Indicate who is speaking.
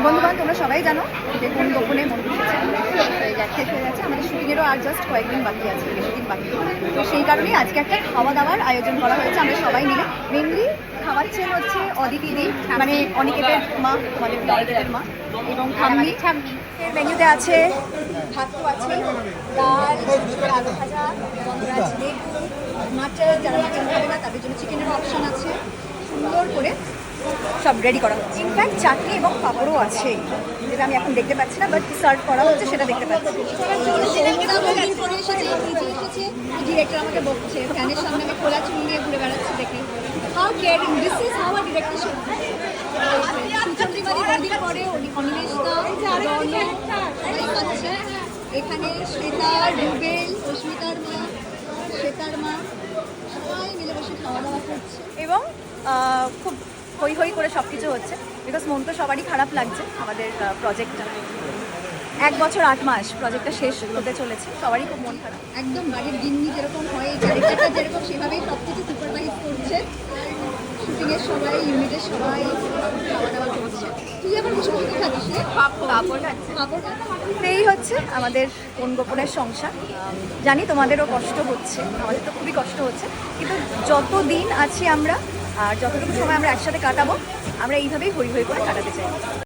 Speaker 1: বন্ধুবান তোমরা সবাই জানো যে কোন গোপনে মন বসেছে শেষ হয়ে যাচ্ছে। আমাদের শুটিংয়েরও আর জাস্ট কয়েকদিন বাকি আছে, বেশি দিন বাকি। তো সেই কারণেই আজকে একটা খাওয়া দাওয়ার আয়োজন করা হয়েছে আমরা সবাই মিলে। মেনলি খাওয়াচ্ছেন হচ্ছে অদিতি দি, মানে অনিকেতের মা, আমাদের অনিকেতের মা, এবং ঠাম্মি। মেনুতে আছে ভাত তো আছে, ডাল, আলু ভাজা, বন্ধুরা আছে লেবু, মাটন, যারা মাটন খাবে না তাদের জন্য চিকেনেরও অপশান আছে। সুন্দর করে সব রেডি করা হচ্ছে। ইনফ্যাক্ট চাটনি এবং পাঁপড়ও আছে, যেটা আমি এখন দেখতে পাচ্ছি না, বাট সার্ভ করা হচ্ছে সেটা দেখতে পাচ্ছি। ডিরেক্টর আমাকে বলছে ফ্যানের সামনে আমি খোলা চুল নিয়ে ঘুরে বেড়াচ্ছি দেখে। How caring, this is how a director should be. সুচন্দ্রিমাদি বদির পরে অনিমেষ দা আছে এখানে, শ্বেতা, রুবেল, রশ্মিতার মা, শ্বেতার মা, সবাই মিলে বসে খাওয়া দাওয়া করছে এবং খুব হই হই করে সব কিছু হচ্ছে। বিকজ মন তো সবারই খারাপ লাগছে। আমাদের প্রজেক্টটা 1 বছর 8 মাস প্রজেক্টটা শেষ হতে চলেছে, সবারই খুব মন খারাপ। একদম বাড়ির দিননি যেরকম হয়, ক্যারেক্টারটা যেরকম সেভাবেই সব কিছু সুপারভাইজ করছে। শুটিংয়ের সবাই, ইউনিটের সবাই খাওয়া দাওয়া করছে। তুই আবার কিছু কি খাচ্ছিস? পাপড় খাচ্ছি। পাপড় এই হচ্ছে আমাদের কোন গোপনের সংসার। জানি তোমাদেরও কষ্ট হচ্ছে, আমাদের তো খুবই কষ্ট হচ্ছে, কিন্তু যত দিন আছি আমরা আর যতটুকু সময় আমরা একসাথে কাটাবো, আমরা এইভাবেই হই হই করে কাটাতে চাই।